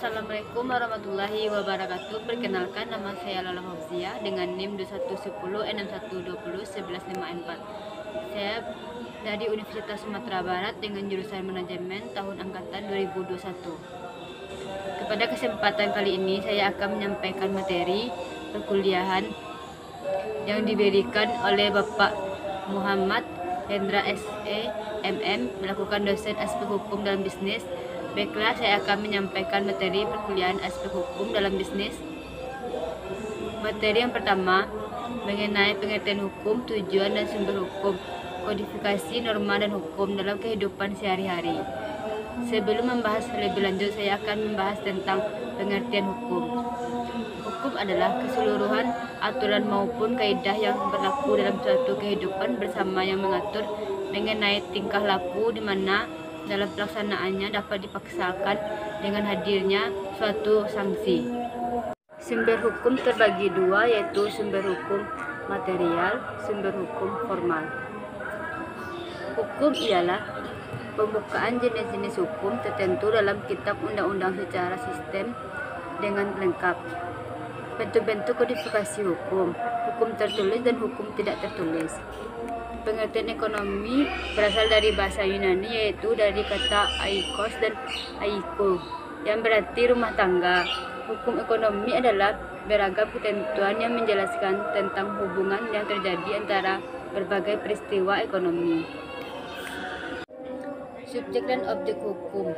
Assalamualaikum warahmatullahi wabarakatuh. Perkenalkan, nama saya Lala Fauzia dengan NIM 211061201154. Saya dari Universitas Sumatera Barat dengan jurusan Manajemen tahun angkatan 2021. Kepada kesempatan kali ini saya akan menyampaikan materi perkuliahan yang diberikan oleh Bapak Muhammad Hendra SE MM melakukan dosen aspek hukum dalam bisnis. Baiklah, saya akan menyampaikan materi perkuliahan aspek hukum dalam bisnis. Materi yang pertama mengenai pengertian hukum, tujuan dan sumber hukum, kodifikasi, norma dan hukum dalam kehidupan sehari-hari. Sebelum membahas lebih lanjut, saya akan membahas tentang pengertian hukum. Hukum adalah keseluruhan aturan maupun kaidah yang berlaku dalam suatu kehidupan bersama yang mengatur mengenai tingkah laku di mana dalam pelaksanaannya dapat dipaksakan dengan hadirnya suatu sanksi. Sumber hukum terbagi dua, yaitu sumber hukum material, sumber hukum formal. Hukum ialah pembukaan jenis-jenis hukum tertentu dalam kitab undang-undang secara sistem dengan lengkap. Bentuk-bentuk kodifikasi hukum, hukum tertulis dan hukum tidak tertulis. Pengertian ekonomi berasal dari bahasa Yunani, yaitu dari kata aikos dan aiko yang berarti rumah tangga. Hukum ekonomi adalah beragam ketentuan yang menjelaskan tentang hubungan yang terjadi antara berbagai peristiwa ekonomi. Subjek dan objek hukum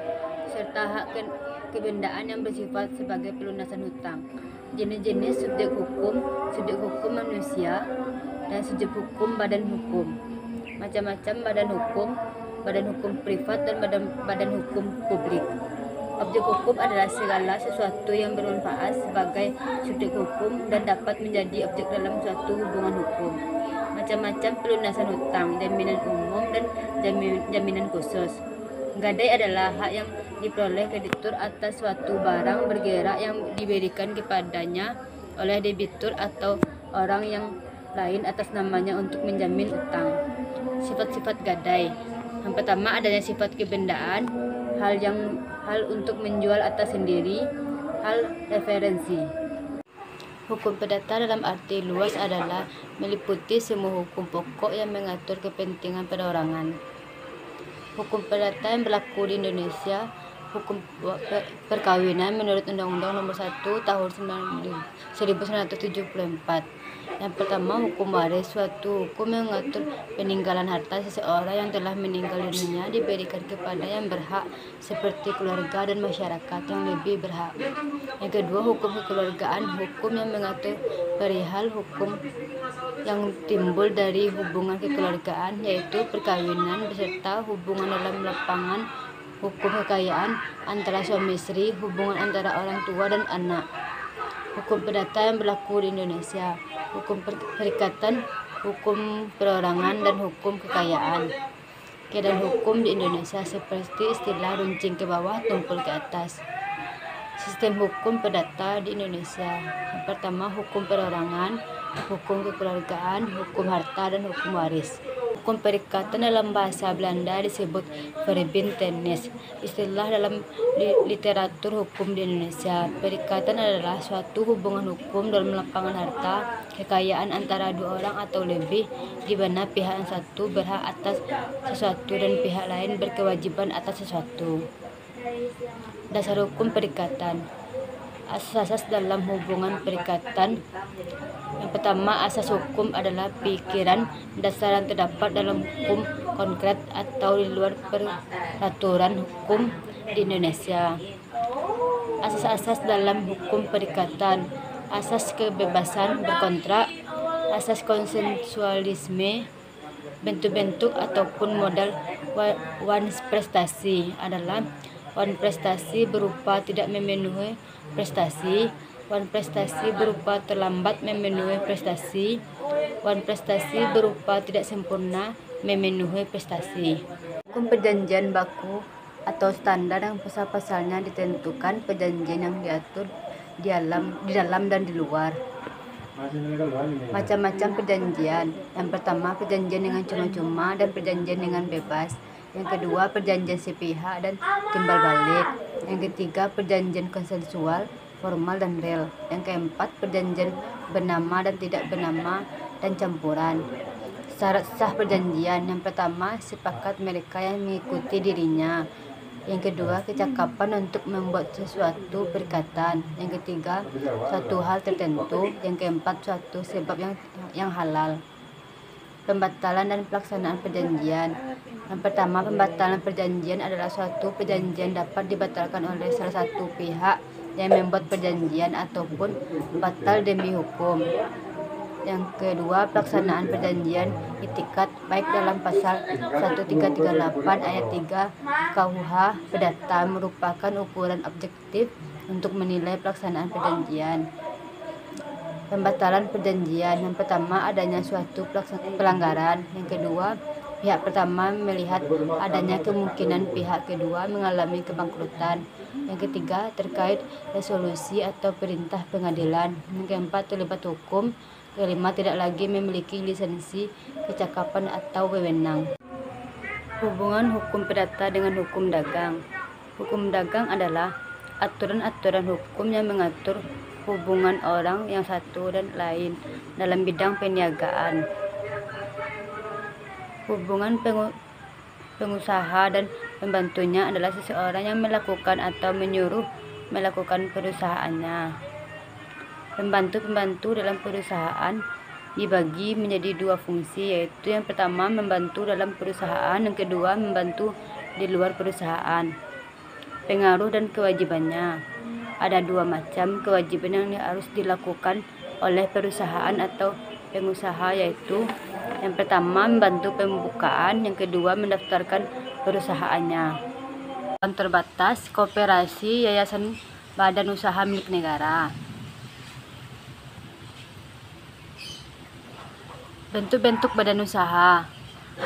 serta hak kebendaan yang bersifat sebagai pelunasan hutang. Jenis-jenis subjek hukum manusia dan subjek hukum badan hukum. Macam-macam badan hukum privat dan badan hukum publik. Objek hukum adalah segala sesuatu yang bermanfaat sebagai subjek hukum dan dapat menjadi objek dalam suatu hubungan hukum. Macam-macam pelunasan hutang, jaminan umum dan jaminan khusus. Gadai adalah hak yang diperoleh kreditur atas suatu barang bergerak yang diberikan kepadanya oleh debitur atau orang yang lain atas namanya untuk menjamin utang. Sifat-sifat gadai. Yang pertama, adanya sifat kebendaan, hal untuk menjual atas sendiri, hal referensi. Hukum perdata dalam arti luas adalah meliputi semua hukum pokok yang mengatur kepentingan perorangan. Hukum perdata yang berlaku di Indonesia, hukum perkawinan menurut Undang-Undang Nomor 1 Tahun 1974. Yang pertama, hukum waris, suatu hukum yang mengatur peninggalan harta seseorang yang telah meninggal dunia diberikan kepada yang berhak seperti keluarga dan masyarakat yang lebih berhak. Yang kedua, hukum kekeluargaan, hukum yang mengatur perihal hukum yang timbul dari hubungan kekeluargaan, yaitu perkawinan beserta hubungan dalam lapangan, hukum kekayaan antara suami istri, hubungan antara orang tua dan anak. Hukum perdata yang berlaku di Indonesia, hukum perikatan, hukum perorangan, dan hukum kekayaan. Keadaan hukum di Indonesia seperti istilah runcing ke bawah, tumpul ke atas. Sistem hukum perdata di Indonesia. Yang pertama, hukum perorangan, hukum kekeluargaan, hukum harta, dan hukum waris. Hukum perikatan dalam bahasa Belanda disebut verbintenis. Istilah dalam literatur hukum di Indonesia. Perikatan adalah suatu hubungan hukum dalam lapangan harta, kekayaan antara dua orang atau lebih, di mana pihak yang satu berhak atas sesuatu dan pihak lain berkewajiban atas sesuatu. Dasar hukum perikatan. Asas dalam hubungan perikatan. Yang pertama, asas hukum adalah pikiran dasar yang terdapat dalam hukum konkret atau di luar peraturan hukum di Indonesia. Asas-asas dalam hukum perikatan. Asas kebebasan berkontrak, asas konsensualisme, bentuk-bentuk ataupun modal wan prestasi adalah wan prestasi berupa tidak memenuhi prestasi, wan prestasi berupa terlambat memenuhi prestasi, wan prestasi berupa tidak sempurna memenuhi prestasi. Hukum perjanjian baku atau standar yang pasal-pasalnya ditentukan perjanjian yang diatur di dalam dan di luar. Macam-macam perjanjian. Yang pertama, perjanjian dengan cuma-cuma dan perjanjian dengan bebas. Yang kedua, perjanjian sepihak dan timbal balik. Yang ketiga, perjanjian konsensual, formal dan real. Yang keempat, perjanjian bernama dan tidak bernama dan campuran. Syarat sah perjanjian: yang pertama, sepakat mereka yang mengikuti dirinya. Yang kedua, kecakapan untuk membuat sesuatu perikatan. Yang ketiga, suatu hal tertentu. Yang keempat, suatu sebab yang halal. Pembatalan dan pelaksanaan perjanjian. Yang pertama, pembatalan perjanjian adalah suatu perjanjian dapat dibatalkan oleh salah satu pihak yang membuat perjanjian ataupun batal demi hukum. Yang kedua, pelaksanaan perjanjian itikat, baik dalam pasal 1338 ayat 3 KUH Perdata, merupakan ukuran objektif untuk menilai pelaksanaan perjanjian. Pembatalan perjanjian: yang pertama, adanya suatu pelanggaran. Yang kedua, pihak pertama melihat adanya kemungkinan pihak kedua mengalami kebangkrutan. Yang ketiga, terkait resolusi atau perintah pengadilan. Yang keempat, terlibat hukum. Kelima, tidak lagi memiliki lisensi, kecakapan atau wewenang. Hubungan hukum perdata dengan hukum dagang. Hukum dagang adalah aturan-aturan hukum yang mengatur hubungan orang yang satu dan lain dalam bidang perniagaan. Hubungan pengusaha dan pembantunya adalah seseorang yang melakukan atau menyuruh melakukan perusahaannya. Pembantu-pembantu dalam perusahaan dibagi menjadi dua fungsi, yaitu yang pertama, membantu dalam perusahaan, yang kedua, membantu di luar perusahaan. Pengaruh dan kewajibannya. Ada dua macam kewajiban yang harus dilakukan oleh perusahaan atau pengusaha, yaitu yang pertama, membantu pembukaan, yang kedua, mendaftarkan perusahaannya. Terbatas, koperasi, yayasan, badan usaha milik negara. Bentuk-bentuk badan usaha.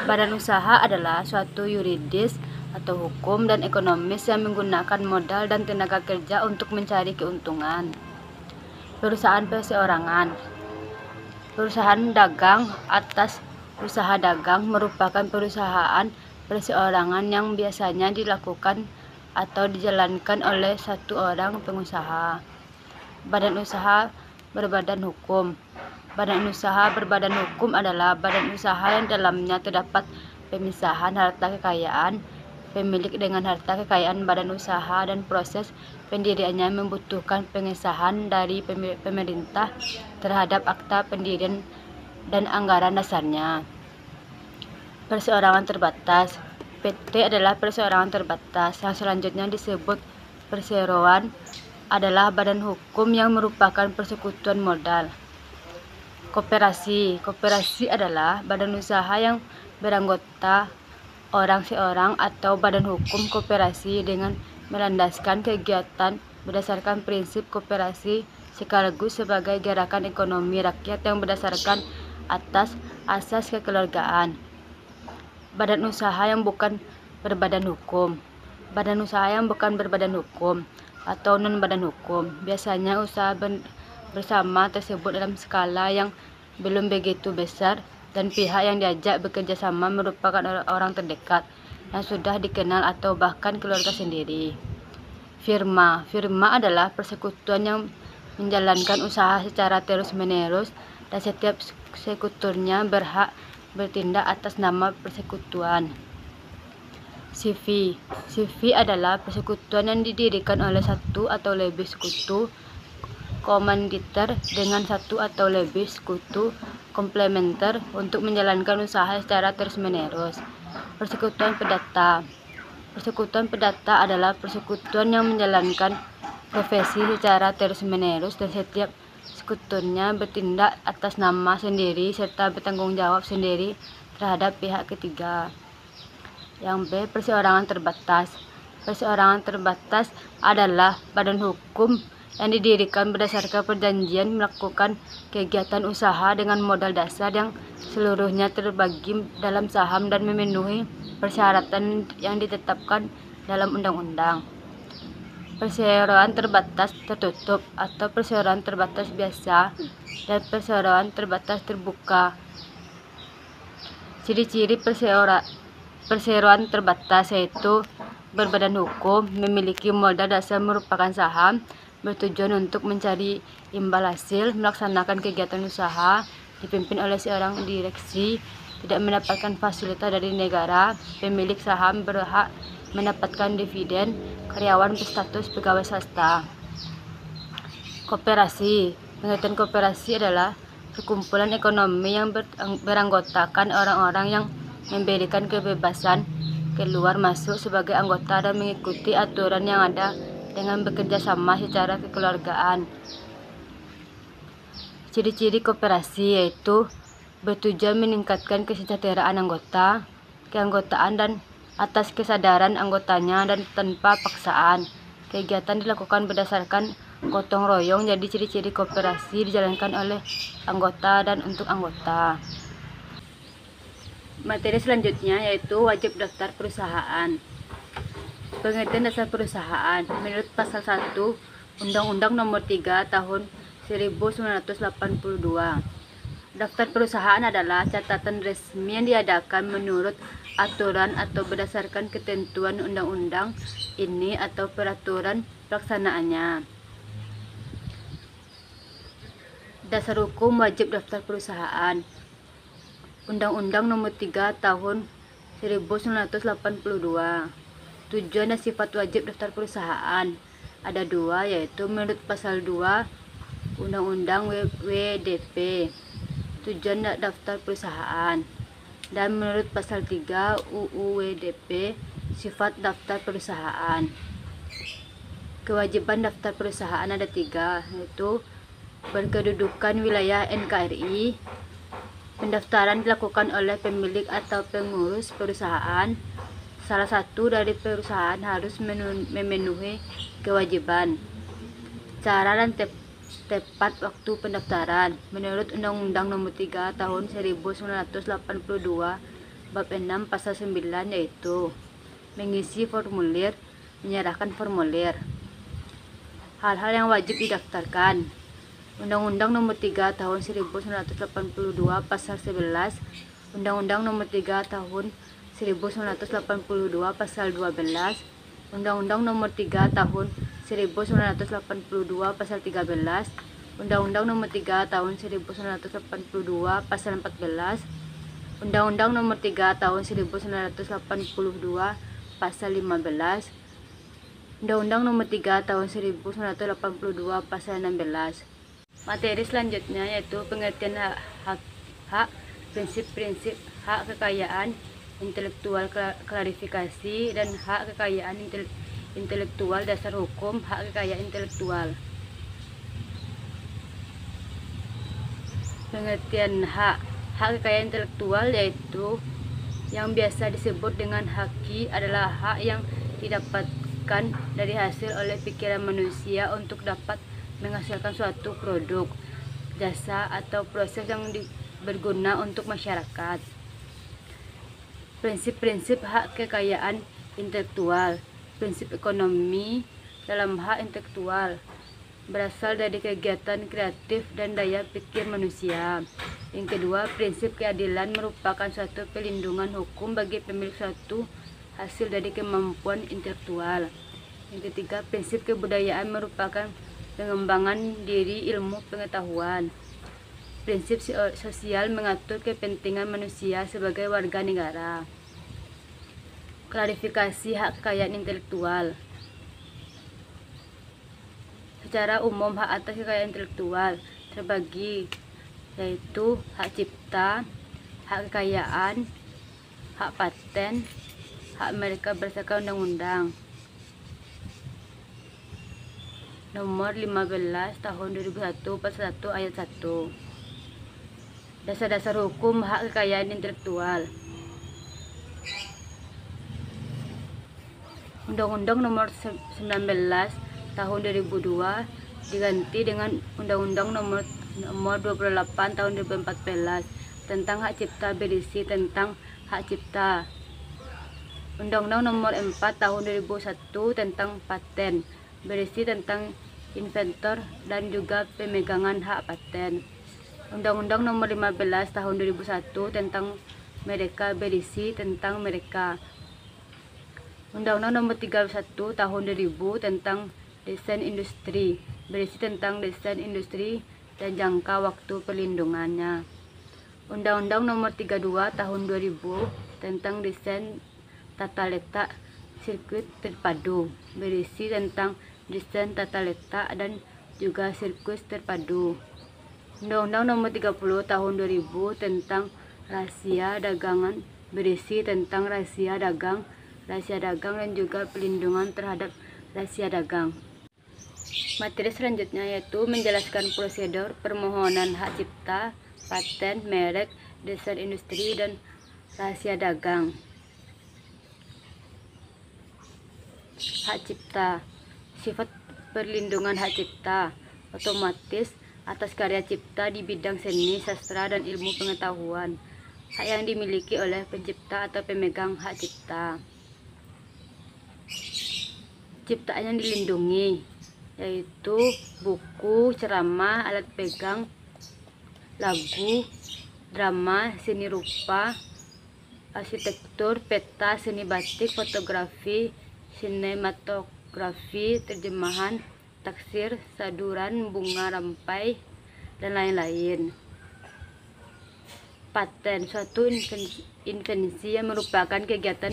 Badan usaha adalah suatu yuridis atau hukum dan ekonomis yang menggunakan modal dan tenaga kerja untuk mencari keuntungan. Perusahaan perseorangan. Perusahaan dagang atas usaha dagang merupakan perusahaan perseorangan yang biasanya dilakukan atau dijalankan oleh satu orang pengusaha. Badan usaha berbadan hukum. Badan usaha berbadan hukum adalah badan usaha yang dalamnya terdapat pemisahan harta kekayaan pemilik dengan harta kekayaan badan usaha, dan proses pendiriannya membutuhkan pengesahan dari pemerintah terhadap akta pendirian dan anggaran dasarnya. Perseorangan terbatas. PT adalah perseorangan terbatas. Yang selanjutnya disebut perseroan adalah badan hukum yang merupakan persekutuan modal. Koperasi. Koperasi adalah badan usaha yang beranggota orang seorang atau badan hukum koperasi dengan melandaskan kegiatan berdasarkan prinsip koperasi sekaligus sebagai gerakan ekonomi rakyat yang berdasarkan atas asas kekeluargaan. Badan usaha yang bukan berbadan hukum. Badan usaha yang bukan berbadan hukum atau non-badan hukum. Biasanya usaha bersama tersebut dalam skala yang belum begitu besar dan pihak yang diajak bekerja sama merupakan orang terdekat yang sudah dikenal atau bahkan keluarga sendiri. Firma. Firma adalah persekutuan yang menjalankan usaha secara terus-menerus dan setiap sekuturnya berhak bertindak atas nama persekutuan. CV. CV adalah persekutuan yang didirikan oleh satu atau lebih sekutu komanditer dengan satu atau lebih sekutu komplementer untuk menjalankan usaha secara terus-menerus. Persekutuan perdata. Persekutuan perdata adalah persekutuan yang menjalankan profesi secara terus-menerus dan setiap sekutunya bertindak atas nama sendiri serta bertanggung jawab sendiri terhadap pihak ketiga. Yang B. Perseorangan terbatas. Perseorangan terbatas adalah badan hukum yang didirikan berdasarkan perjanjian melakukan kegiatan usaha dengan modal dasar yang seluruhnya terbagi dalam saham dan memenuhi persyaratan yang ditetapkan dalam undang-undang. Perseroan terbatas tertutup atau perseroan terbatas biasa dan perseroan terbatas terbuka. Ciri-ciri perseroan terbatas yaitu berbadan hukum, memiliki modal dasar merupakan saham, bertujuan untuk mencari imbal hasil, melaksanakan kegiatan usaha, dipimpin oleh seorang direksi, tidak mendapatkan fasilitas dari negara, pemilik saham berhak mendapatkan dividen, karyawan berstatus pegawai swasta. Koperasi. Pengertian koperasi adalah perkumpulan ekonomi yang beranggotakan orang-orang yang memberikan kebebasan keluar masuk sebagai anggota dan mengikuti aturan yang ada dengan bekerja sama secara kekeluargaan. Ciri-ciri koperasi yaitu bertujuan meningkatkan kesejahteraan anggota, keanggotaan dan atas kesadaran anggotanya dan tanpa paksaan. Kegiatan dilakukan berdasarkan gotong royong, jadi ciri-ciri koperasi dijalankan oleh anggota dan untuk anggota. Materi selanjutnya yaitu wajib daftar perusahaan. Pengertian dasar perusahaan. Menurut pasal 1 Undang-Undang Nomor 3 Tahun 1982. Daftar perusahaan adalah catatan resmi yang diadakan menurut aturan atau berdasarkan ketentuan undang-undang ini atau peraturan pelaksanaannya. Dasar hukum wajib daftar perusahaan. Undang-Undang Nomor 3 Tahun 1982. Tujuan dan sifat wajib daftar perusahaan ada dua, yaitu menurut pasal 2 Undang-Undang WDP, tujuan daftar perusahaan, dan menurut pasal 3 UU WDP, sifat daftar perusahaan. Kewajiban daftar perusahaan ada tiga, yaitu berkedudukan wilayah NKRI. Pendaftaran dilakukan oleh pemilik atau pengurus perusahaan. Salah satu dari perusahaan harus memenuhi kewajiban. Cara dan tepat waktu pendaftaran. Menurut Undang-Undang Nomor 3 Tahun 1982 Bab 6 Pasal 9, yaitu mengisi formulir, menyerahkan formulir. Hal-hal yang wajib didaftarkan. Undang-Undang Nomor 3 Tahun 1982 Pasal 11, Undang-Undang Nomor 3 Tahun 1982 Pasal 12, Undang-Undang Nomor 3 Tahun 1982 Pasal 13, Undang-Undang Nomor 3 Tahun 1982 Pasal 14, Undang-Undang Nomor 3 Tahun 1982 Pasal 15, Undang-Undang Nomor 3 Tahun 1982 Pasal 16. Materi selanjutnya yaitu pengertian hak, prinsip-prinsip hak kekayaan intelektual, klarifikasi, dan hak kekayaan intelektual, dasar hukum hak kekayaan intelektual. Pengertian hak kekayaan intelektual yaitu yang biasa disebut dengan haki adalah hak yang didapatkan dari hasil oleh pikiran manusia untuk dapat menghasilkan suatu produk, jasa, atau proses yang berguna untuk masyarakat. Prinsip-prinsip hak kekayaan intelektual. Prinsip ekonomi dalam hak intelektual berasal dari kegiatan kreatif dan daya pikir manusia. Yang kedua, prinsip keadilan merupakan suatu pelindungan hukum bagi pemilik suatu hasil dari kemampuan intelektual. Yang ketiga, prinsip kebudayaan merupakan pengembangan diri ilmu pengetahuan. Prinsip sosial mengatur kepentingan manusia sebagai warga negara. Klarifikasi hak kekayaan intelektual. Secara umum, hak atas kekayaan intelektual terbagi, yaitu hak cipta, hak kekayaan, hak paten, hak mereka berdasarkan undang-undang Nomor 15 Tahun 2001 Pasal 1 Ayat 1. Dasar-dasar hukum hak kekayaan intelektual. Undang-Undang Nomor 19 Tahun 2002 diganti dengan Undang-Undang Nomor 28 Tahun 2014 tentang hak cipta berisi tentang hak cipta. Undang-Undang Nomor 4 Tahun 2001 tentang paten berisi tentang inventor dan juga pemegangan hak paten. Undang-Undang Nomor 15 Tahun 2001 tentang mereka berisi tentang mereka. Undang-Undang Nomor 31 Tahun 2000 tentang Desain Industri berisi tentang desain industri dan jangka waktu perlindungannya. Undang-Undang Nomor 32 Tahun 2000 tentang desain tata letak sirkuit terpadu berisi tentang desain tata letak dan juga sirkuit terpadu. Undang-Undang Nomor 30 Tahun 2000 tentang rahasia dagangan berisi tentang rahasia dagang dan juga perlindungan terhadap rahasia dagang. Materi selanjutnya yaitu menjelaskan prosedur permohonan hak cipta, paten, merek, desain industri, dan rahasia dagang. Hak cipta. Sifat perlindungan hak cipta otomatis atas karya cipta di bidang seni, sastra, dan ilmu pengetahuan. Hak yang dimiliki oleh pencipta atau pemegang hak cipta. Ciptaan yang dilindungi yaitu buku, ceramah, alat pegang, lagu, drama, seni rupa, arsitektur, peta, seni batik, fotografi, sinematografi, terjemahan, taksir, saduran, bunga rampai, dan lain-lain. Paten, suatu invensi yang merupakan kegiatan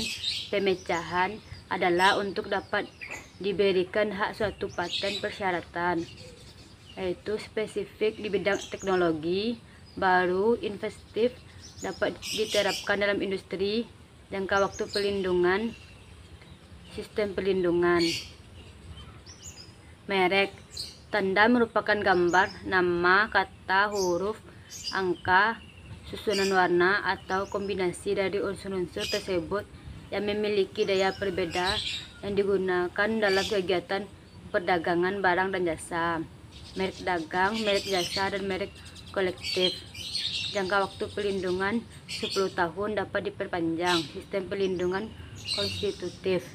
pemecahan adalah untuk dapat diberikan hak suatu paten persyaratan, yaitu spesifik di bidang teknologi, baru, inovatif, dapat diterapkan dalam industri, jangka waktu perlindungan, sistem perlindungan. Merek, tanda merupakan gambar, nama, kata, huruf, angka, susunan warna, atau kombinasi dari unsur-unsur tersebut yang memiliki daya berbeda yang digunakan dalam kegiatan perdagangan barang dan jasa. Merek dagang, merek jasa, dan merek kolektif. Jangka waktu perlindungan 10 tahun dapat diperpanjang. Sistem perlindungan konstitutif.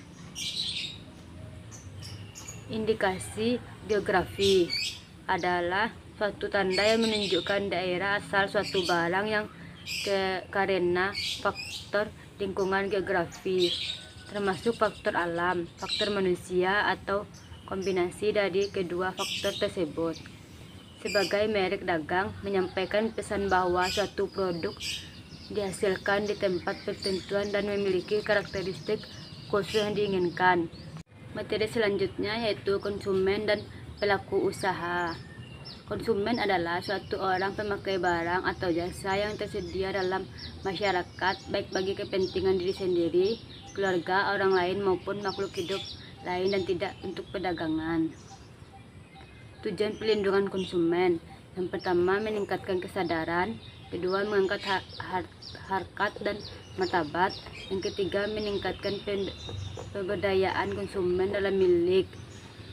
Indikasi geografi adalah suatu tanda yang menunjukkan daerah asal suatu barang yang karena faktor lingkungan geografi, termasuk faktor alam, faktor manusia, atau kombinasi dari kedua faktor tersebut. Sebagai merek dagang, menyampaikan pesan bahwa suatu produk dihasilkan di tempat tertentu dan memiliki karakteristik khusus yang diinginkan. Materi selanjutnya yaitu konsumen dan pelaku usaha. Konsumen adalah suatu orang pemakai barang atau jasa yang tersedia dalam masyarakat, baik bagi kepentingan diri sendiri, keluarga, orang lain, maupun makhluk hidup lain, dan tidak untuk perdagangan. Tujuan perlindungan konsumen: yang pertama, meningkatkan kesadaran; kedua, mengangkat harkat dan martabat; yang ketiga, meningkatkan pemberdayaan konsumen dalam milik;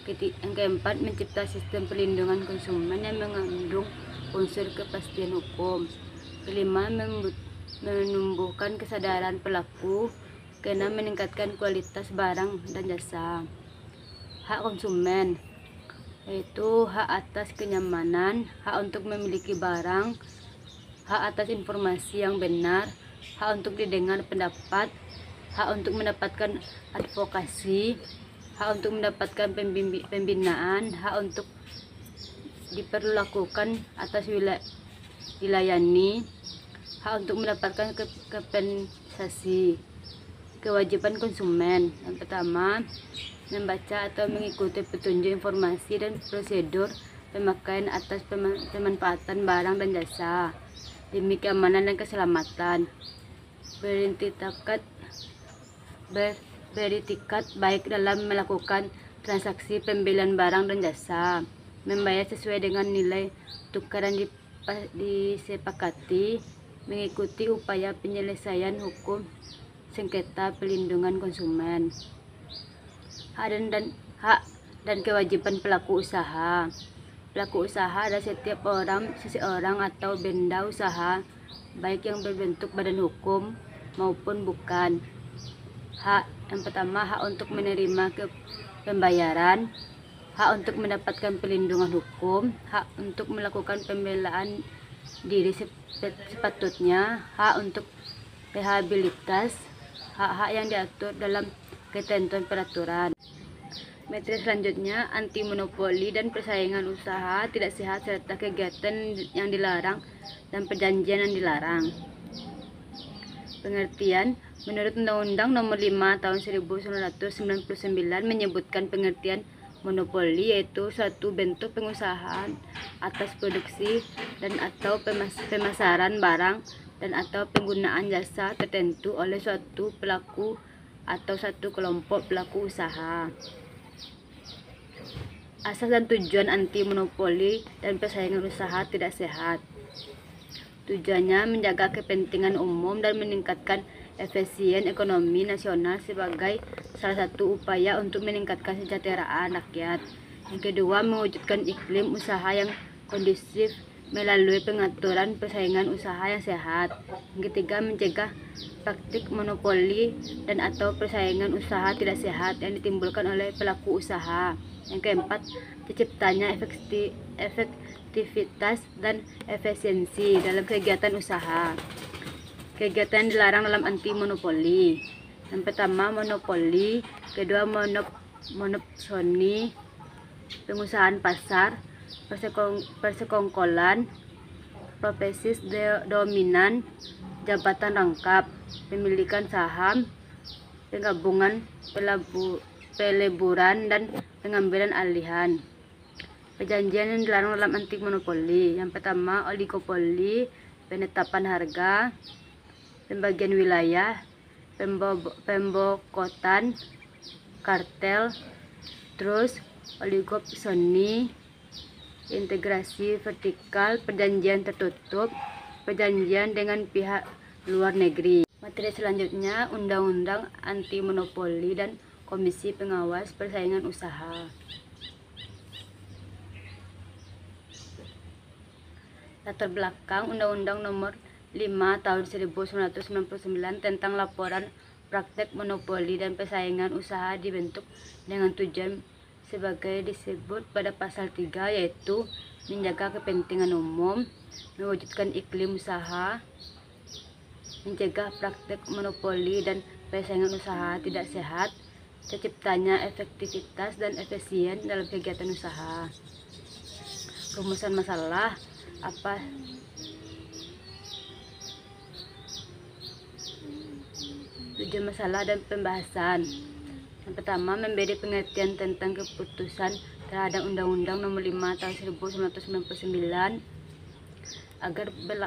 yang keempat, mencipta sistem perlindungan konsumen yang mengandung unsur kepastian hukum; kelima, menumbuhkan kesadaran pelaku; keenam, meningkatkan kualitas barang dan jasa. Hak konsumen yaitu hak atas kenyamanan, hak untuk memiliki barang, hak atas informasi yang benar, hak untuk didengar pendapat, hak untuk mendapatkan advokasi, hak untuk mendapatkan pembinaan, hak untuk diperlakukan atas dilayani, hak untuk mendapatkan kompensasi. Kewajiban konsumen: yang pertama, membaca atau mengikuti petunjuk informasi dan prosedur pemakaian atas pemanfaatan barang dan jasa demi keamanan dan keselamatan. Beretikat baik dalam melakukan transaksi pembelian barang dan jasa, membayar sesuai dengan nilai tukar yang disepakati, mengikuti upaya penyelesaian hukum sengketa perlindungan konsumen. Hak dan kewajiban pelaku usaha. Pelaku usaha adalah setiap orang, seseorang, atau benda usaha, baik yang berbentuk badan hukum maupun bukan. Yang pertama, hak untuk menerima pembayaran, hak untuk mendapatkan perlindungan hukum, hak untuk melakukan pembelaan diri sepatutnya, hak untuk rehabilitas, hak-hak yang diatur dalam ketentuan peraturan. Materi selanjutnya, anti monopoli dan persaingan usaha tidak sehat serta kegiatan yang dilarang dan perjanjian yang dilarang. Pengertian, menurut Undang-Undang Nomor 5 Tahun 1999 menyebutkan pengertian monopoli yaitu suatu bentuk pengusahaan atas produksi dan atau pemasaran barang dan atau penggunaan jasa tertentu oleh suatu pelaku atau satu kelompok pelaku usaha. Asas dan tujuan anti monopoli dan persaingan usaha tidak sehat. Tujuannya menjaga kepentingan umum dan meningkatkan efisien ekonomi nasional sebagai salah satu upaya untuk meningkatkan kesejahteraan rakyat. Yang kedua, mewujudkan iklim usaha yang kondusif melalui pengaturan persaingan usaha yang sehat. Yang ketiga, mencegah praktik monopoli dan atau persaingan usaha tidak sehat yang ditimbulkan oleh pelaku usaha. Yang keempat, terciptanya efektivitas dan efisiensi dalam kegiatan usaha. Kegiatan dilarang dalam anti monopoli. Yang pertama, monopoli. Kedua, monopsoni, pengusahaan pasar, persekongkolan, profesi dominan, jabatan rangkap, pemilikan saham, penggabungan, peleburan, dan pengambilan alihan. Perjanjian yang dilarang dalam anti monopoli. Yang pertama, oligopoli, penetapan harga, pembagian wilayah, pembokotan, kartel, terus oligopsoni, integrasi vertikal, perjanjian tertutup, perjanjian dengan pihak luar negeri. Materi selanjutnya, Undang-Undang Anti Monopoli dan Komisi Pengawas Persaingan Usaha. Latar belakang Undang-Undang Nomor 5 Tahun 1999 tentang laporan praktek monopoli dan persaingan usaha dibentuk dengan tujuan sebagai disebut pada pasal 3, yaitu menjaga kepentingan umum, mewujudkan iklim usaha, mencegah praktek monopoli dan persaingan usaha tidak sehat, terciptanya efektivitas dan efisien dalam kegiatan usaha. Rumusan masalah apa? Tujuan masalah dan pembahasan. Yang pertama, memberi pengertian tentang keputusan terhadap Undang-Undang Nomor 5 Tahun 1999 agar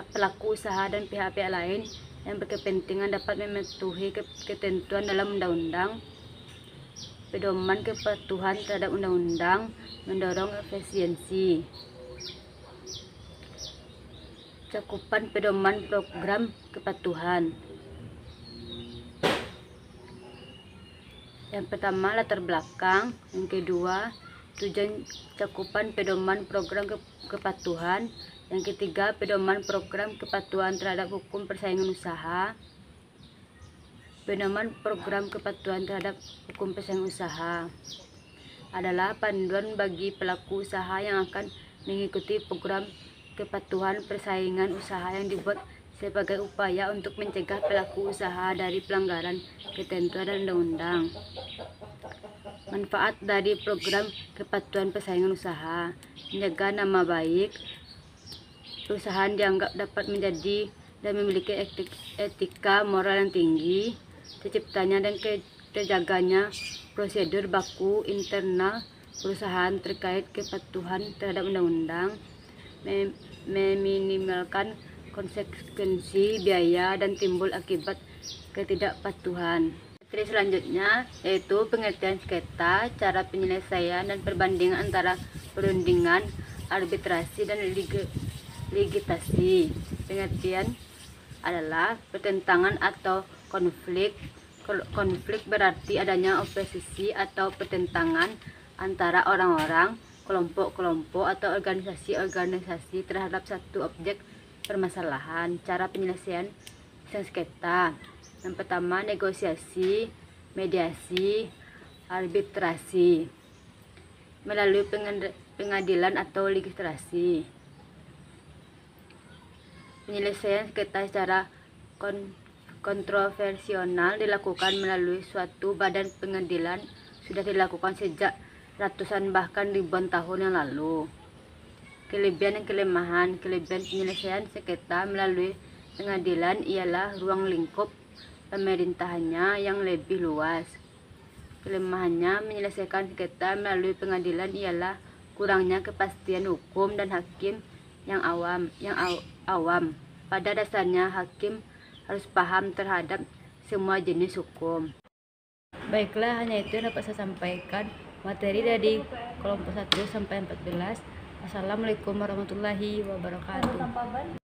pelaku usaha dan pihak-pihak lain yang berkepentingan dapat mematuhi ketentuan dalam undang-undang. Pedoman kepatuhan terhadap undang-undang, mendorong efisiensi. Cakupan pedoman program kepatuhan. Yang pertama, latar belakang. Yang kedua, tujuan cakupan pedoman program kepatuhan. Yang ketiga, pedoman program kepatuhan terhadap hukum persaingan usaha. Pedoman program kepatuhan terhadap hukum persaingan usaha adalah panduan bagi pelaku usaha yang akan mengikuti program kepatuhan persaingan usaha yang dibuat sebagai upaya untuk mencegah pelaku usaha dari pelanggaran ketentuan undang-undang. Manfaat dari program kepatuhan persaingan usaha: menjaga nama baik perusahaan, dianggap dapat menjadi dan memiliki etika moral yang tinggi, terciptanya dan terjaganya prosedur baku internal perusahaan terkait kepatuhan terhadap undang-undang, meminimalkan konsekuensi biaya dan timbul akibat ketidakpatuhan. Materi selanjutnya yaitu pengertian sengketa, cara penyelesaian dan perbandingan antara perundingan, arbitrasi, dan ligitasi. Pengertian adalah pertentangan atau konflik. Konflik berarti adanya oposisi atau pertentangan antara orang-orang, kelompok-kelompok, atau organisasi-organisasi terhadap satu objek permasalahan. Cara penyelesaian sengketa: yang pertama, negosiasi, mediasi, arbitrasi melalui pengadilan atau legislasi. Penyelesaian sengketa secara kontroversial dilakukan melalui suatu badan pengadilan sudah dilakukan sejak ratusan bahkan ribuan tahun yang lalu. Kelebihan dan kelemahan. Kelebihan penyelesaian sengketa melalui pengadilan ialah ruang lingkup pemerintahannya yang lebih luas. Kelemahannya menyelesaikan sengketa melalui pengadilan ialah kurangnya kepastian hukum dan hakim yang awam. Pada dasarnya hakim harus paham terhadap semua jenis hukum. Baiklah, hanya itu yang dapat saya sampaikan. Materi dari kelompok 1 sampai 14. Assalamualaikum warahmatullahi wabarakatuh.